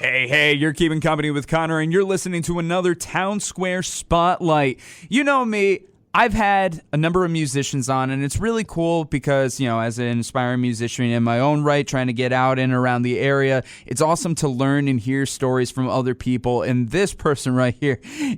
Hey, hey, you're keeping company with Connor, and you're listening to another Town Square Spotlight. You know me, I've had a number of musicians on, and it's really cool because, you know, as an aspiring musician in my own right, trying to get out and around the area, it's awesome to learn and hear stories from other people. And this person right here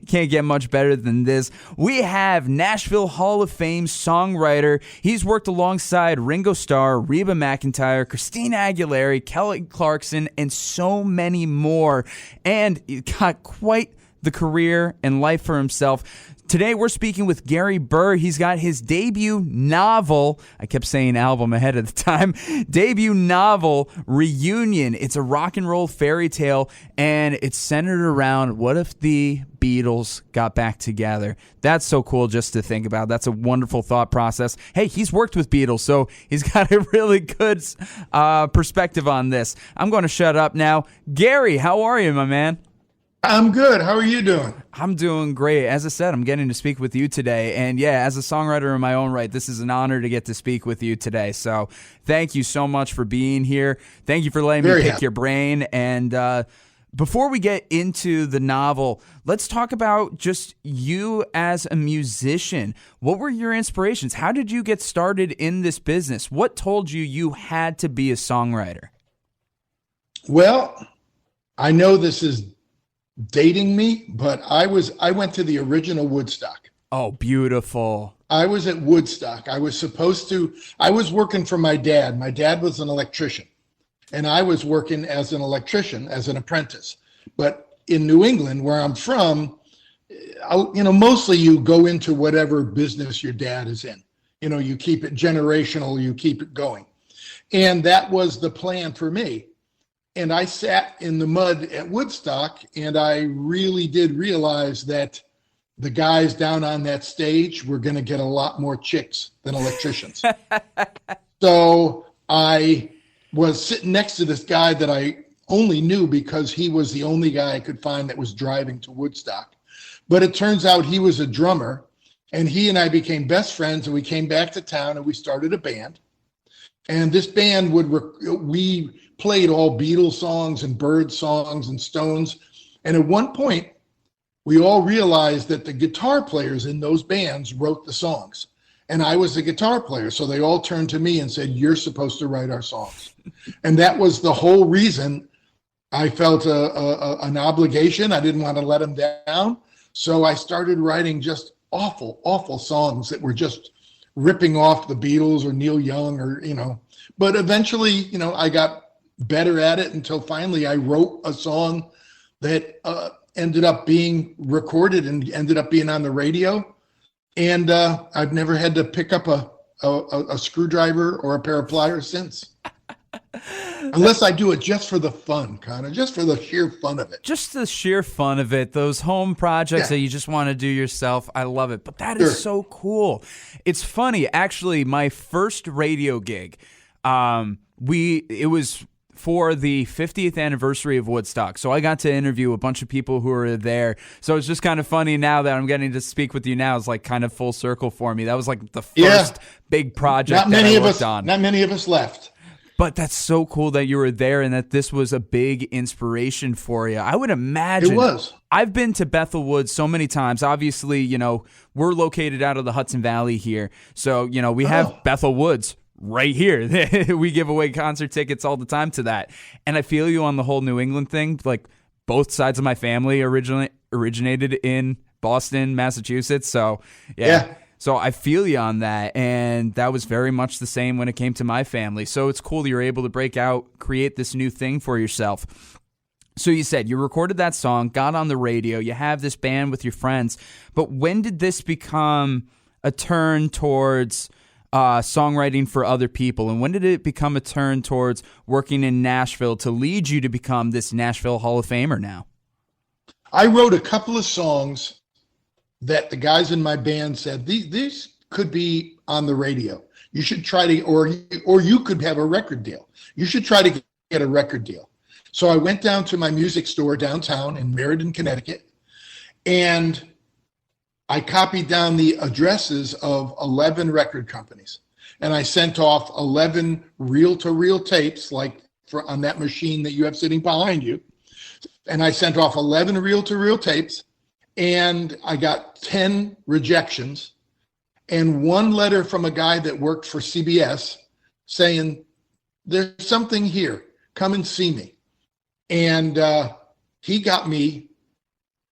can't get much better than this. We have Nashville Hall of Fame songwriter. He's worked alongside Ringo Starr, Reba McEntire, Christina Aguilera, Kelly Clarkson, and so many more. And he got quite the career and life for himself. Today, we're speaking with Gary Burr. He's got his debut novel, I kept saying album ahead of the time, debut novel, Reunion. It's a rock and roll fairy tale, and it's centered around what if the Beatles got back together. That's so cool just to think about. That's a wonderful thought process. Hey, he's worked with Beatles, so he's got a really good perspective on this. I'm going to shut up now. Gary, how are you, my man? I'm good. How are you doing? I'm doing great. As I said, I'm getting to speak with you today. And yeah, as a songwriter in my own right, this is an honor to get to speak with you today. So thank you so much for being here. Thank you for letting me pick your brain. And before we get into the novel, let's talk about just you as a musician. What were your inspirations? How did you get started in this business? What told you you had to be a songwriter? Well, I know this is dating me, but I went to the original Woodstock. Oh, beautiful. I was at Woodstock. I was working for my dad. My dad was an electrician, and I was working as an electrician, as an apprentice. But in New England, where I'm from, mostly you go into whatever business your dad is in. You know, you keep it generational, you keep it going. And that was the plan for me. And I sat in the mud at Woodstock, and I really did realize that the guys down on that stage were going to get a lot more chicks than electricians. So I was sitting next to this guy that I only knew because he was the only guy I could find that was driving to Woodstock. But it turns out he was a drummer, and he and I became best friends, and we came back to town and we started a band. And this band we played all Beatles songs and Bird songs and Stones. And at one point, we all realized that the guitar players in those bands wrote the songs. And I was the guitar player. So they all turned to me and said, "You're supposed to write our songs." And that was the whole reason I felt an obligation. I didn't want to let them down. So I started writing just awful, awful songs that were just ripping off the Beatles or Neil Young but eventually, I got better at it until finally I wrote a song that ended up being recorded and ended up being on the radio. And I've never had to pick up a screwdriver or a pair of pliers since. Unless I do it just for the fun, Connor, just for the sheer fun of it. Just the sheer fun of it. Those home projects that you just want to do yourself. I love it. But that is so cool. It's funny. Actually, my first radio gig, it was for the 50th anniversary of Woodstock. So I got to interview a bunch of people who were there. So it's just kind of funny now that I'm getting to speak with you now. It's like kind of full circle for me. That was like the first big project that I worked on. Not many of us left. But that's so cool that you were there and that this was a big inspiration for you. I would imagine. It was. I've been to Bethel Woods so many times. Obviously, we're located out of the Hudson Valley here. So, we have Bethel Woods right here. We give away concert tickets all the time to that. And I feel you on the whole New England thing. Like, both sides of my family originated in Boston, Massachusetts. So, yeah. So I feel you on that, and that was very much the same when it came to my family. So it's cool that you're able to break out, create this new thing for yourself. So you said you recorded that song, got on the radio, you have this band with your friends, but when did this become a turn towards songwriting for other people, and when did it become a turn towards working in Nashville to lead you to become this Nashville Hall of Famer now? I wrote a couple of songs that the guys in my band said, these could be on the radio. You should try to, or you could have a record deal. You should try to get a record deal. So I went down to my music store downtown in Meriden, Connecticut, and I copied down the addresses of 11 record companies. And I sent off 11 reel-to-reel tapes, like on that machine that you have sitting behind you. and I sent off 11 reel-to-reel tapes, and I got 10 rejections, and one letter from a guy that worked for CBS saying, there's something here, come and see me. And he got me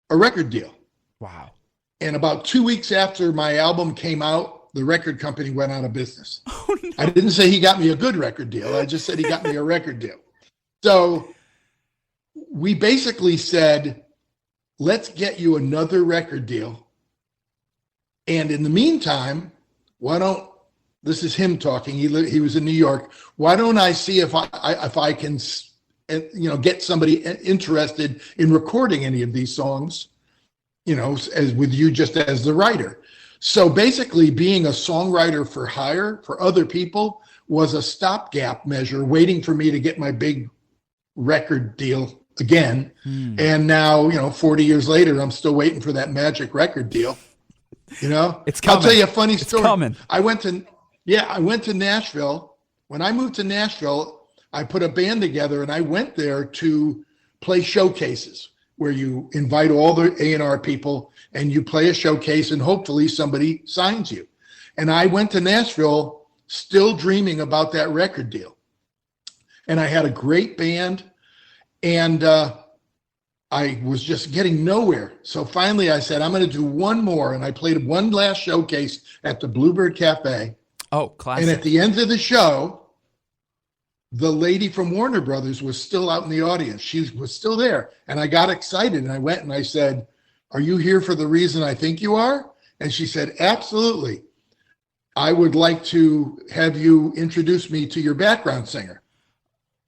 a record deal. Wow. And about 2 weeks after my album came out, the record company went out of business. Oh, no. I didn't say he got me a good record deal. I just said he got me a record deal. So we basically said, let's get you another record deal. And in the meantime, this is him talking. He was in New York. Why don't I see if I can, get somebody interested in recording any of these songs, as with you just as the writer. So basically being a songwriter for hire for other people was a stopgap measure, waiting for me to get my big record deal again. And now, 40 years later, I'm still waiting for that magic record deal. It's coming. I'll tell you a funny story. It's coming. I went to Nashville. When I moved to Nashville, I put a band together and I went there to play showcases where you invite all the A&R people and you play a showcase and hopefully somebody signs you. And I went to Nashville still dreaming about that record deal. And I had a great band, and I was just getting nowhere. So finally I said, I'm going to do one more. And I played one last showcase at the Bluebird Cafe. Oh, classic. And at the end of the show, the lady from Warner Brothers was still out in the audience. She was still there. And I got excited and I went and I said, are you here for the reason I think you are? And she said, absolutely. I would like to have you introduce me to your background singer.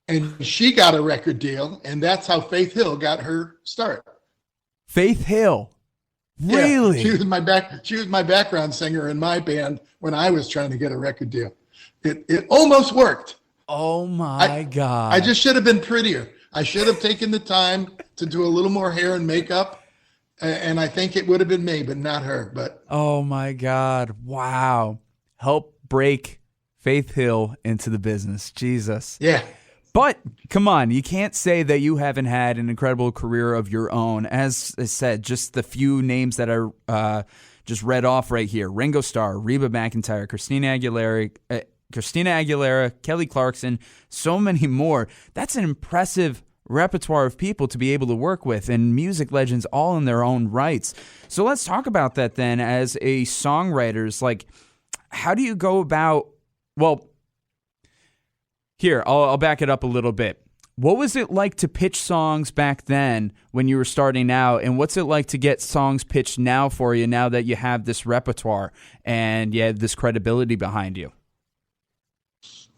And she got a record deal, and that's how Faith Hill got her start. Faith Hill? Really? Yeah, she was my background singer in my band when I was trying to get a record deal. It almost worked. Oh my God. I just should have been prettier. I should have taken the time to do a little more hair and makeup. And I think it would have been me, but not her. But oh my God. Wow. Help break Faith Hill into the business. Jesus. Yeah. But come on, you can't say that you haven't had an incredible career of your own. As I said, just the few names that are just read off right here: Ringo Starr, Reba McEntire, Christina Aguilera, Kelly Clarkson, so many more. That's an impressive repertoire of people to be able to work with, and music legends all in their own rights. So let's talk about that then. As a songwriter, like, how do you go about? Well, here, I'll back it up a little bit. What was it like to pitch songs back then when you were starting out, and what's it like to get songs pitched now for you, now that you have this repertoire and you have this credibility behind you?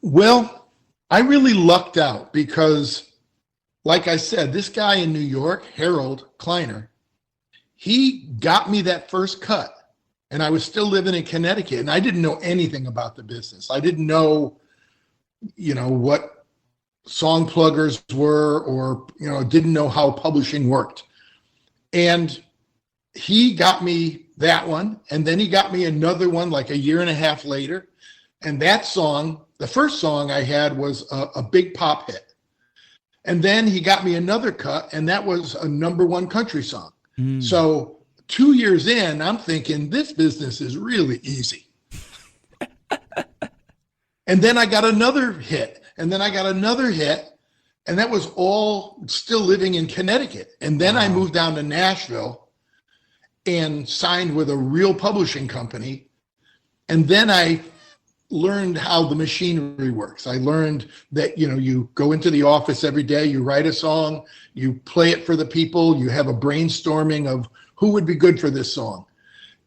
Well, I really lucked out because, like I said, this guy in New York, Harold Kleiner, he got me that first cut, and I was still living in Connecticut, and I didn't know anything about the business. I didn't know, what song pluggers were, or, didn't know how publishing worked. And he got me that one, and then he got me another one like a year and a half later. And that song, the first song I had, was a big pop hit. And then he got me another cut, and that was a #1 country song. So 2 years in, I'm thinking, this business is really easy. And then I got another hit, and then I got another hit, and that was all still living in Connecticut. And then I moved down to Nashville and signed with a real publishing company. And then I learned how the machinery works. I learned that, you go into the office every day, you write a song, you play it for the people, you have a brainstorming of who would be good for this song.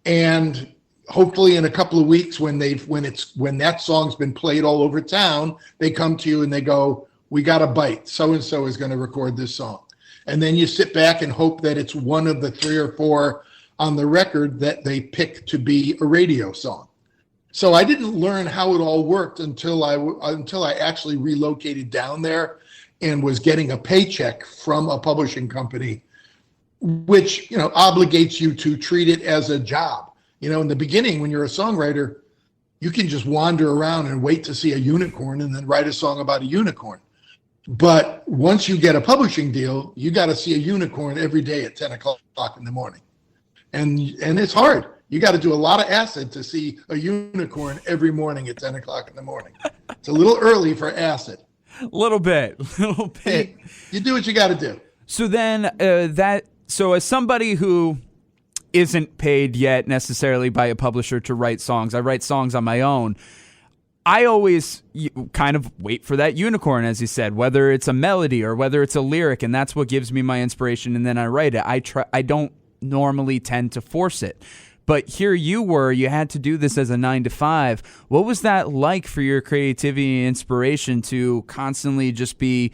And hopefully in a couple of weeks, when that song's been played all over town, they come to you and they go, we got a bite. So-and-so is going to record this song. And then you sit back and hope that it's one of the 3 or 4 on the record that they pick to be a radio song. So I didn't learn how it all worked until I actually relocated down there and was getting a paycheck from a publishing company, which, obligates you to treat it as a job. In the beginning, when you're a songwriter, you can just wander around and wait to see a unicorn and then write a song about a unicorn. But once you get a publishing deal, you got to see a unicorn every day at 10 o'clock in the morning. And it's hard. You got to do a lot of acid to see a unicorn every morning at 10 o'clock in the morning. It's a little early for acid. Little bit. You do what you got to do. So then so as somebody who isn't paid yet necessarily by a publisher to write songs, I write songs on my own. I always kind of wait for that unicorn, as you said, whether it's a melody or whether it's a lyric, and that's what gives me my inspiration, and then I write it. I don't normally tend to force it. But here you had to do this as a 9-to-5. What was that like for your creativity and inspiration to constantly just be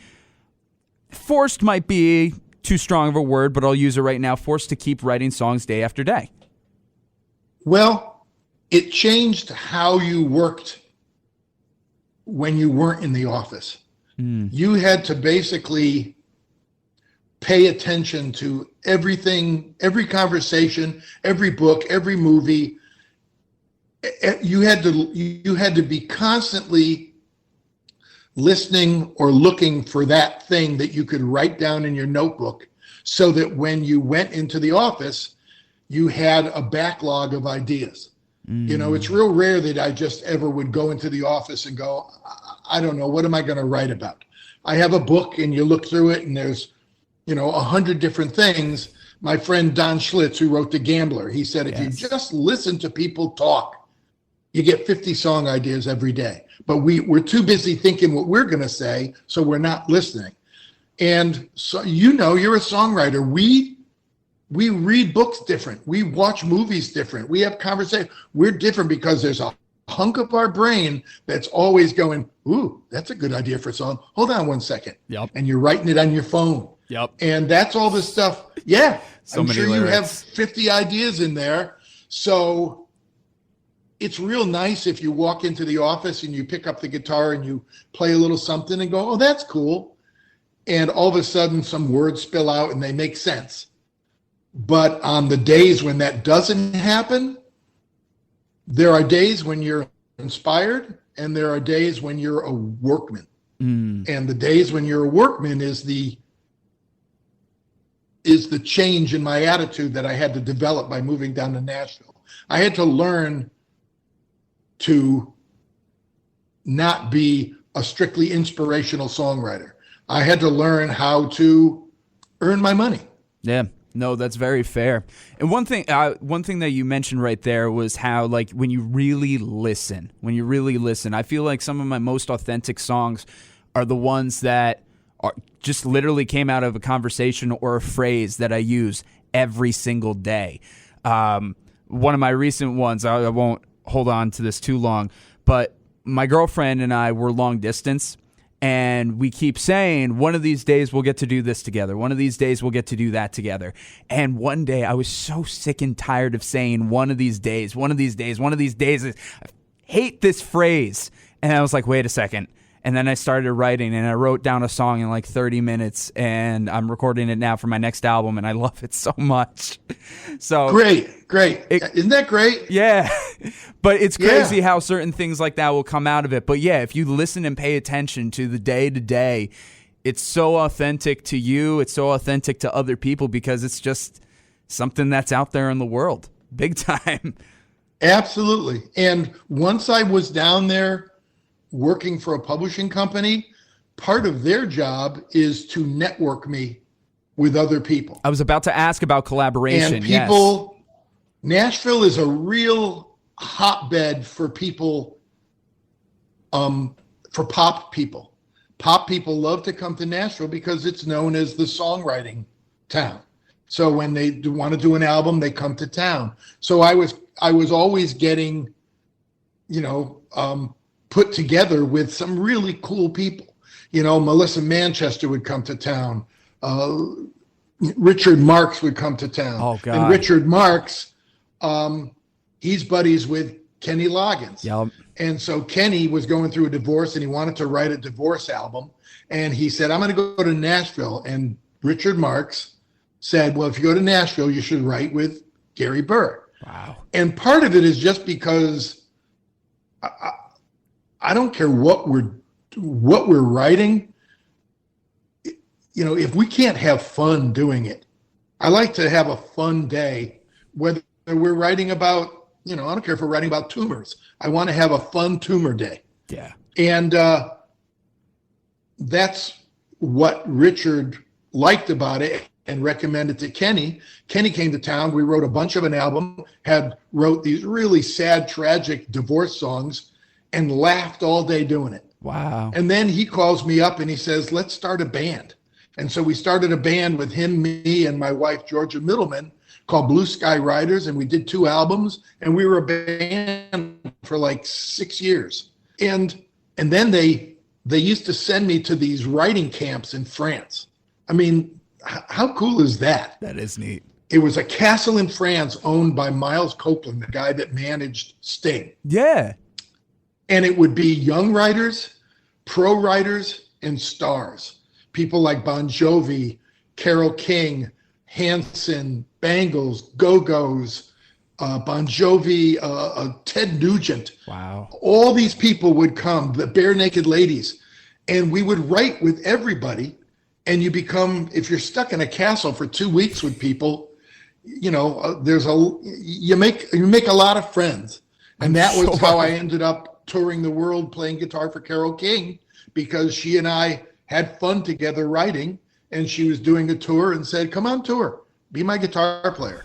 forced, might be too strong of a word, but I'll use it right now, forced to keep writing songs day after day? Well, it changed how you worked when you weren't in the office. You had to basically pay attention to everything, every conversation, every book, every movie. You had to be constantly listening or looking for that thing that you could write down in your notebook, so that when you went into the office, you had a backlog of ideas. You know, it's real rare that I just ever would go into the office and go, I don't know, what am I going to write about? I have a book, and you look through it and there's, 100 different things. My friend Don Schlitz, who wrote The Gambler, he said, if you just listen to people talk, you get 50 song ideas every day. But we're too busy thinking what we're going to say, so we're not listening. And so, you're a songwriter. We read books different. We watch movies different. We have conversations. We're different because there's a hunk of our brain that's always going, ooh, that's a good idea for a song. Hold on one second. Yep. And you're writing it on your phone. Yep. And that's all this stuff. Yeah. I'm sure lyrics. You have 50 ideas in there. So it's real nice if you walk into the office and you pick up the guitar and you play a little something and go, oh, that's cool. And all of a sudden some words spill out and they make sense. But on the days when that doesn't happen, there are days when you're inspired and there are days when you're a workman. And the days when you're a workman is the change in my attitude that I had to develop by moving down to Nashville. I had to learn to not be a strictly inspirational songwriter. I had to learn how to earn my money. Yeah. No, that's very fair. And one thing that you mentioned right there was how, like, when you really listen, I feel like some of my most authentic songs are the ones that are just literally came out of a conversation or a phrase that I use every single day. One of my recent ones, I won't hold on to this too long, but my girlfriend and I were long distance. And we keep saying, one of these days we'll get to do this together. One of these days we'll get to do that together. And one day I was so sick and tired of saying one of these days. I hate this phrase. And I was like, wait a second. And then I started writing, and I wrote down a song in like 30 minutes, and I'm recording it now for my next album, and I love it so much. So Great. Isn't that great? Yeah. But it's crazy how certain things like that will come out of it. But yeah, if you listen and pay attention to the day-to-day, it's so authentic to you. It's so authentic to other people because it's just something that's out there in the world. Big time. Absolutely. And once I was down there working for a publishing company, part of their job is to network me with other people. I was about to ask about collaboration. And people, Nashville is a real hotbed for people, for pop people. Pop people love to come to Nashville because it's known as the songwriting town. So when they want to do an album, they come to town. So I was always getting, put together with some really cool people. Melissa Manchester would come to town. Richard Marx would come to town. Oh, God. And Richard Marx, he's buddies with Kenny Loggins. Yep. And so Kenny was going through a divorce and he wanted to write a divorce album. And he said, I'm going to go to Nashville. And Richard Marx said, well, if you go to Nashville, you should write with Gary Burr. Wow. And part of it is just because I don't care what we're writing. if we can't have fun doing it, I like to have a fun day, whether we're writing about, I don't care if we're writing about tumors. I want to have a fun tumor day. Yeah. And that's what Richard liked about it and recommended to Kenny. Kenny came to town. We wrote a bunch of an album, wrote these really sad, tragic divorce songs, and laughed all day doing it. Wow. And then he calls me up and he says, let's start a band. And so we started a band with him, me, and my wife, Georgia Middleman, called Blue Sky Riders. And we did 2 albums, and we were a band for like 6 years. And then they used to send me to these writing camps in France. I mean, how cool is that? That is neat. It was a castle in France owned by Miles Copeland, the guy that managed Sting. Yeah. And it would be young writers, pro writers, and stars. People like Bon Jovi, Carole King, Hanson, Bangles, Go-Go's, Bon Jovi, Ted Nugent. Wow. All these people would come, the Bare Naked Ladies, and we would write with everybody. And you become, if you're stuck in a castle for 2 weeks with people, you make a lot of friends. And that was how I ended up touring the world playing guitar for Carole King, because she and I had fun together writing, and she was doing a tour and said, come on tour, be my guitar player.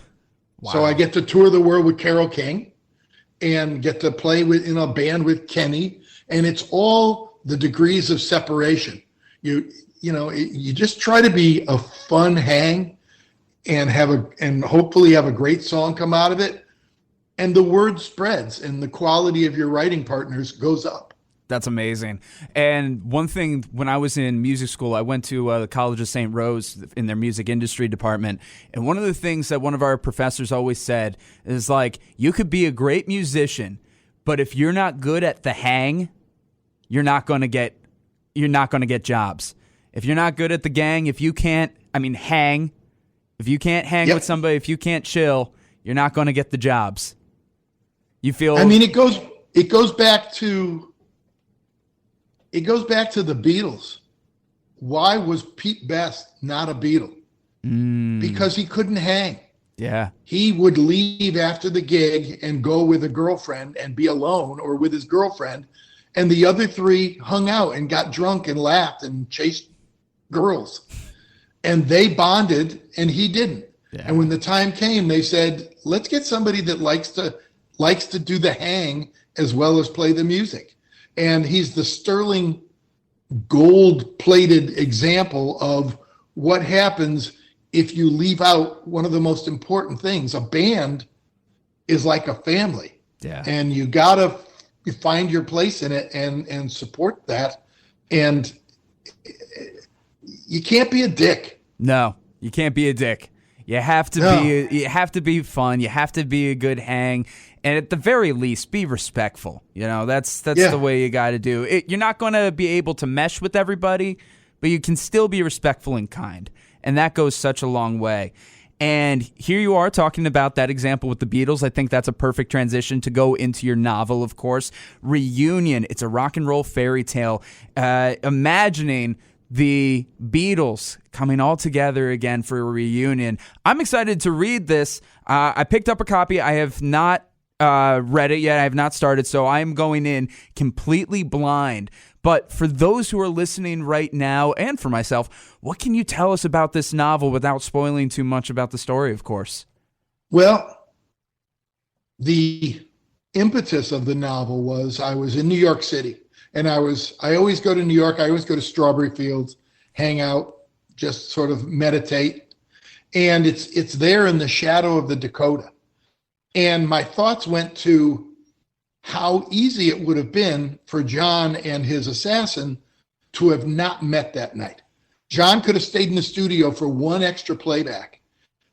Wow. So I get to tour the world with Carole King and get to play in a band with Kenny. And it's all the degrees of separation. You just try to be a fun hang and hopefully have a great song come out of it. And the word spreads and the quality of your writing partners goes up. That's amazing. And one thing, when I was in music school, I went to the College of St. Rose in their music industry department. And one of the things that one of our professors always said is like, you could be a great musician, but if you're not good at the hang, you're not going to get jobs. If you're not good at the gang, if you can't hang with somebody, if you can't chill, you're not going to get the jobs. You feel? It goes back to the Beatles. Why was Pete Best not a Beatle? Because he couldn't hang. Yeah. He would leave after the gig and go with a girlfriend and be alone, or with his girlfriend. And the other 3 hung out and got drunk and laughed and chased girls. And they bonded, and he didn't. Yeah. And when the time came, they said, let's get somebody that likes to do the hang as well as play the music. And he's the sterling gold-plated example of what happens if you leave out one of the most important things. A band is like a family. Yeah. And you got to find your place in it and support that. And you can't be a dick. No, you can't be a dick. You have to be fun. You have to be a good hang. And at the very least, be respectful. That's the way you got to do it. You're not going to be able to mesh with everybody, but you can still be respectful and kind. And that goes such a long way. And here you are talking about that example with the Beatles. I think that's a perfect transition to go into your novel, of course. Reunion. It's a rock and roll fairy tale. Imagining the Beatles coming all together again for a reunion. I'm excited to read this. I picked up a copy. I have not read it yet. I have not started, so I am going in completely blind. But for those who are listening right now, and for myself, what can you tell us about this novel without spoiling too much about the story, of course? Well, the impetus of the novel was I was in New York City, and I always go to New York. I always go to Strawberry Fields, hang out, just sort of meditate. And it's there in the shadow of the Dakota. And my thoughts went to how easy it would have been for John and his assassin to have not met that night. John could have stayed in the studio for one extra playback.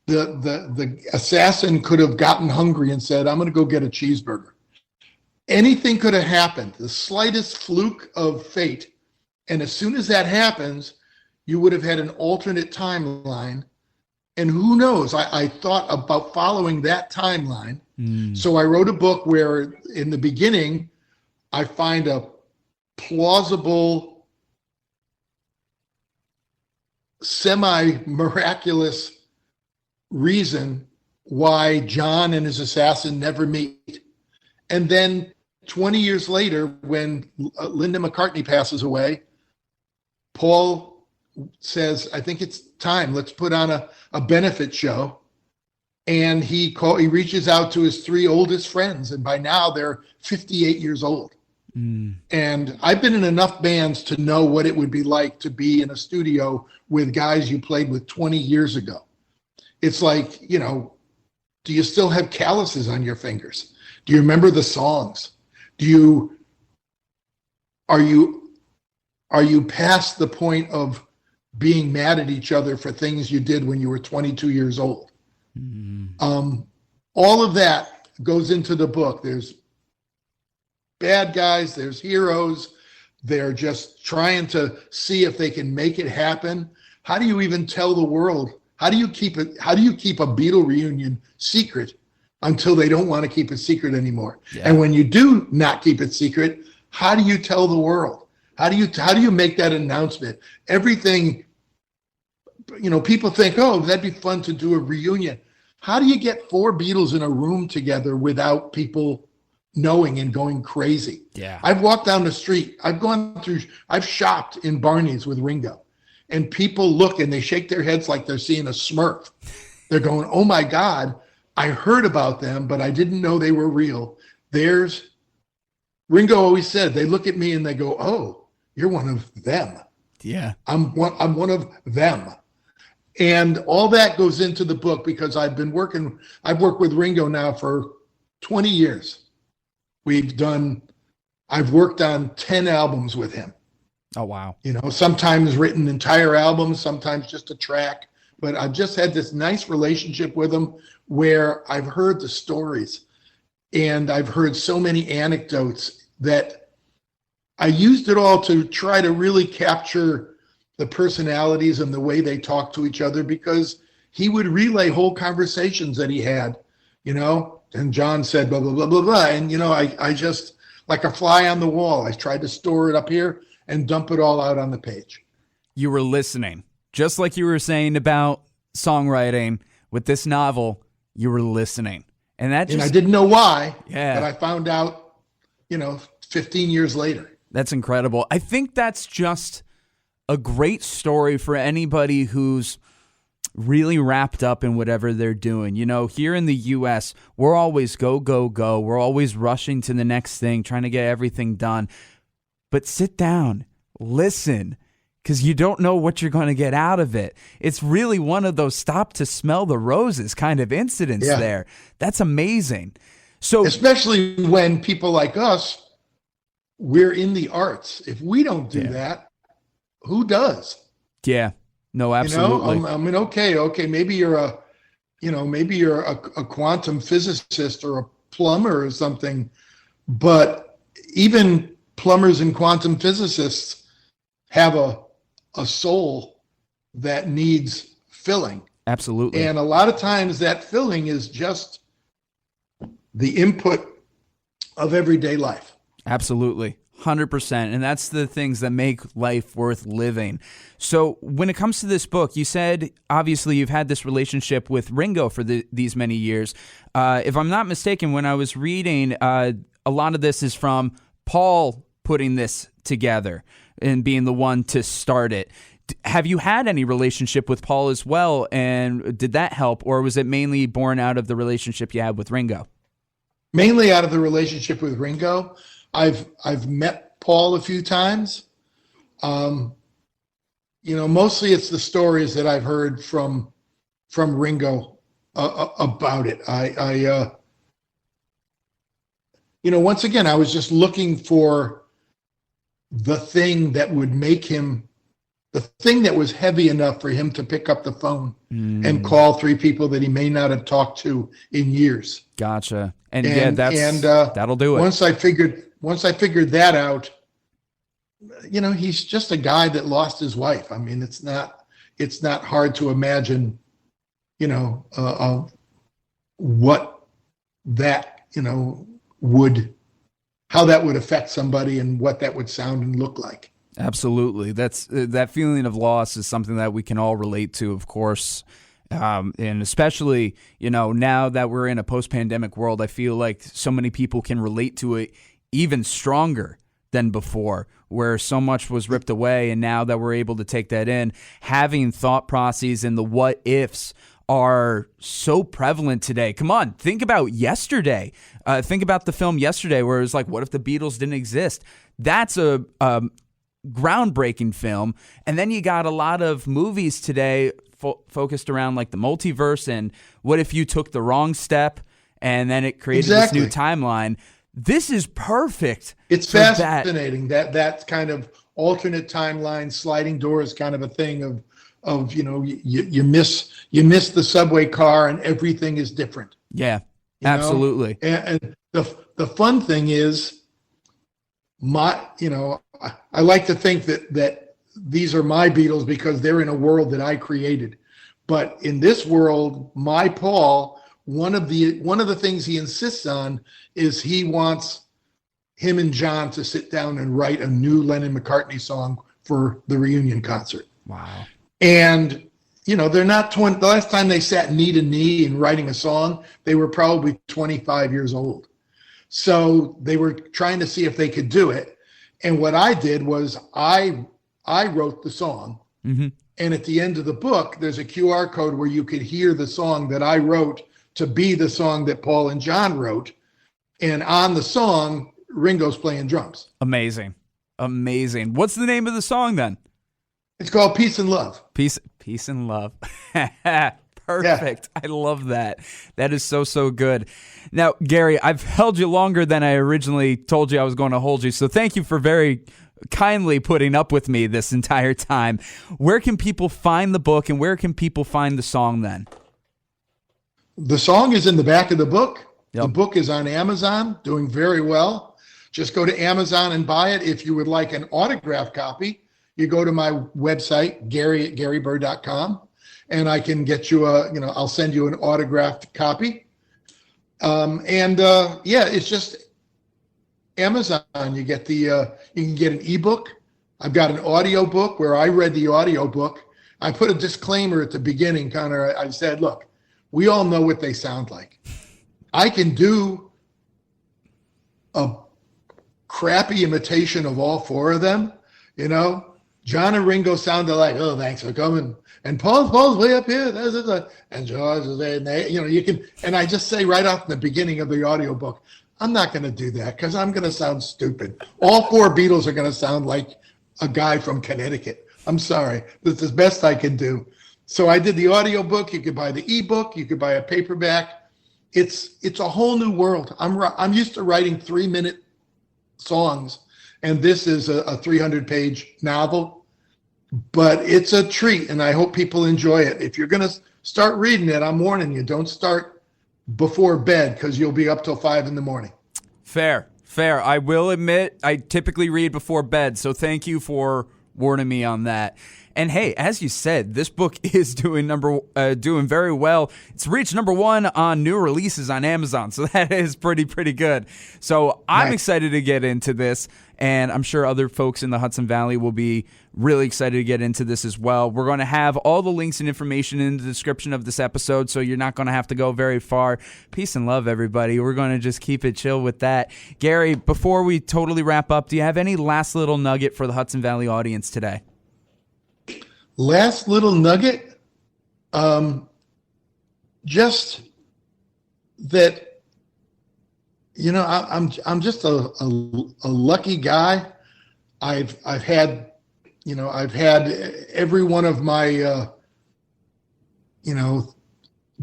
The assassin could have gotten hungry and said, I'm going to go get a cheeseburger. Anything could have happened, the slightest fluke of fate. And as soon as that happens, you would have had an alternate timeline. And who knows, I thought about following that timeline. So I wrote a book where in the beginning, I find a plausible semi-miraculous reason why John and his assassin never meet. And then 20 years later, when Linda McCartney passes away, Paul says, I think it's time, let's put on a benefit show. And he reaches out to his three oldest friends, and by now they're 58 years old. And I've been in enough bands to know what it would be like to be in a studio with guys you played with 20 years ago. It's like, do you still have calluses on your fingers? Do you remember the songs? Are you past the point of being mad at each other for things you did when you were 22 years old? All of that goes into the book. There's bad guys, there's heroes. They're just trying to see if they can make it happen. How do you even tell the world? How do you keep a Beatle reunion secret until they don't want to keep it secret anymore? Yeah. And when you do not keep it secret, how do you tell the world? How do you make that announcement? Everything, people think, oh, that'd be fun to do a reunion. How do you get four Beatles in a room together without people knowing and going crazy? Yeah. I've walked down the street. I've shopped in Barney's with Ringo, and people look and they shake their heads like they're seeing a Smurf. They're going, oh my God, I heard about them, but I didn't know they were real. Ringo always said, they look at me and they go, oh, you're one of them. Yeah. I'm one of them. And all that goes into the book because I've worked with Ringo now for 20 years. I've worked on 10 albums with him. Oh, wow. Sometimes written entire albums, sometimes just a track, but I've just had this nice relationship with him where I've heard the stories and I've heard so many anecdotes that I used it all to try to really capture the personalities and the way they talk to each other, because he would relay whole conversations that he had, and John said, blah, blah, blah, blah, blah. And, I just, like a fly on the wall, I tried to store it up here and dump it all out on the page. You were listening. Just like you were saying about songwriting with this novel, you were listening. And I didn't know why, yeah, but I found out, 15 years later. That's incredible. I think that's just a great story for anybody who's really wrapped up in whatever they're doing. Here in the U.S., we're always go, go, go. We're always rushing to the next thing, trying to get everything done. But sit down, listen, because you don't know what you're going to get out of it. It's really one of those stop to smell the roses kind of incidents there. That's amazing. So, especially when people like us, we're in the arts. If we don't do that, who does? Yeah. No, absolutely. Okay. Maybe you're a quantum physicist or a plumber or something, but even plumbers and quantum physicists have a soul that needs filling. Absolutely. And a lot of times that filling is just the input of everyday life. Absolutely. 100%. And that's the things that make life worth living. So when it comes to this book, you said, obviously, you've had this relationship with Ringo for these many years. If I'm not mistaken, when I was reading, a lot of this is from Paul putting this together and being the one to start it. Have you had any relationship with Paul as well? And did that help? Or was it mainly born out of the relationship you had with Ringo? Mainly out of the relationship with Ringo. I've met Paul a few times. Mostly it's the stories that I've heard from Ringo about it. Once again, I was just looking for the thing that would make him, the thing that was heavy enough for him to pick up the phone and call three people that he may not have talked to in years. Gotcha. That'll do it. Once I figured that out, he's just a guy that lost his wife. I mean, it's not hard to imagine, what that, how that would affect somebody and what that would sound and look like. Absolutely. That's that feeling of loss is something that we can all relate to, of course. And especially, now that we're in a post-pandemic world, I feel like so many people can relate to it even stronger than before, where so much was ripped away. And now that we're able to take that in, having thought processes and the what ifs are so prevalent today. Come on, think about yesterday. Think about the film Yesterday, where it was like, what if the Beatles didn't exist? That's a groundbreaking film. And then you got a lot of movies today focused around like the multiverse and what if you took the wrong step and then it created this new timeline. This is perfect. It's fascinating that kind of alternate timeline, sliding doors kind of a thing of you miss the subway car and everything is different. Yeah, absolutely. And the fun thing is I like to think that these are my Beatles because they're in a world that I created. But in this world, my Paul, one of the things he insists on is he wants him and John to sit down and write a new Lennon-McCartney song for the reunion concert. Wow. And, they're not 20. The last time they sat knee to knee in writing a song, they were probably 25 years old. So they were trying to see if they could do it. And what I did was I wrote the song. Mm-hmm. And at the end of the book, there's a QR code where you could hear the song that I wrote to be the song that Paul and John wrote. And on the song, Ringo's playing drums. Amazing. What's the name of the song then? It's called Peace and Love. Peace and Love. Perfect. Yeah. I love that. That is so good. Now, Gary, I've held you longer than I originally told you I was going to hold you. So thank you for very kindly putting up with me this entire time. Where can people find the book and where can people find the song then? The song is in the back of the book. Yep. The book is on Amazon, doing very well. Just go to Amazon and buy it. If you would like an autographed copy, you go to my website, Gary@GaryBurr.com, and I can get you I'll send you an autographed copy. It's just Amazon. You get you can get an ebook. I've got an audio book where I read the audio book. I put a disclaimer at the beginning, Connor. I said, look, we all know what they sound like. I can do a crappy imitation of all four of them. John and Ringo sounded like, oh, thanks for coming. And Paul's way up here. And George is there. You can, and I just say right off in the beginning of the audiobook, I'm not going to do that because I'm going to sound stupid. All four Beatles are going to sound like a guy from Connecticut. I'm sorry. That's the best I can do. So I did the audiobook. You could buy the ebook. You could buy a paperback. It's a whole new world. I'm used to writing 3-minute songs, and this is a 300-page novel. But it's a treat, and I hope people enjoy it. If you're going to start reading it, I'm warning you, don't start before bed because you'll be up till 5 a.m. Fair. I will admit I typically read before bed, so thank you for warning me on that. And hey, as you said, this book is doing very well. It's reached #1 on new releases on Amazon, so that is pretty good. So I'm excited to get into this, and I'm sure other folks in the Hudson Valley will be really excited to get into this as well. We're going to have all the links and information in the description of this episode, so you're not going to have to go very far. Peace and love, everybody. We're going to just keep it chill with that. Gary, before we totally wrap up, do you have any last little nugget for the Hudson Valley audience today? Last little nugget, just that, I'm just a lucky guy. I've had every one of my,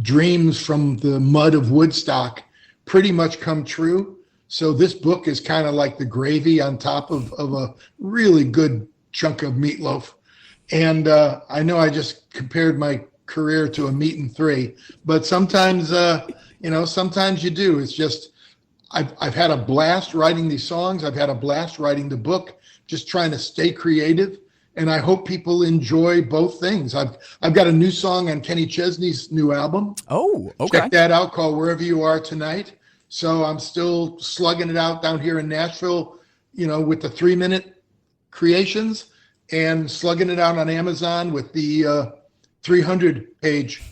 dreams from the mud of Woodstock pretty much come true. So this book is kind of like the gravy on top of a really good chunk of meatloaf. And I know I just compared my career to a meat and three, but sometimes, sometimes you do. It's just, I've had a blast writing these songs. I've had a blast writing the book, just trying to stay creative. And I hope people enjoy both things. I've got a new song on Kenny Chesney's new album. Oh, okay. Check that out, called Wherever You Are Tonight. So I'm still slugging it out down here in Nashville, with the 3-minute creations and slugging it out on Amazon with the 300-page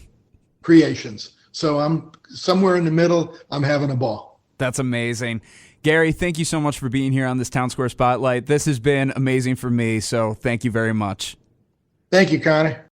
creations. So I'm somewhere in the middle. I'm having a ball. That's amazing. Gary, thank you so much for being here on this Town Square Spotlight. This has been amazing for me, so thank you very much. Thank you, Connor.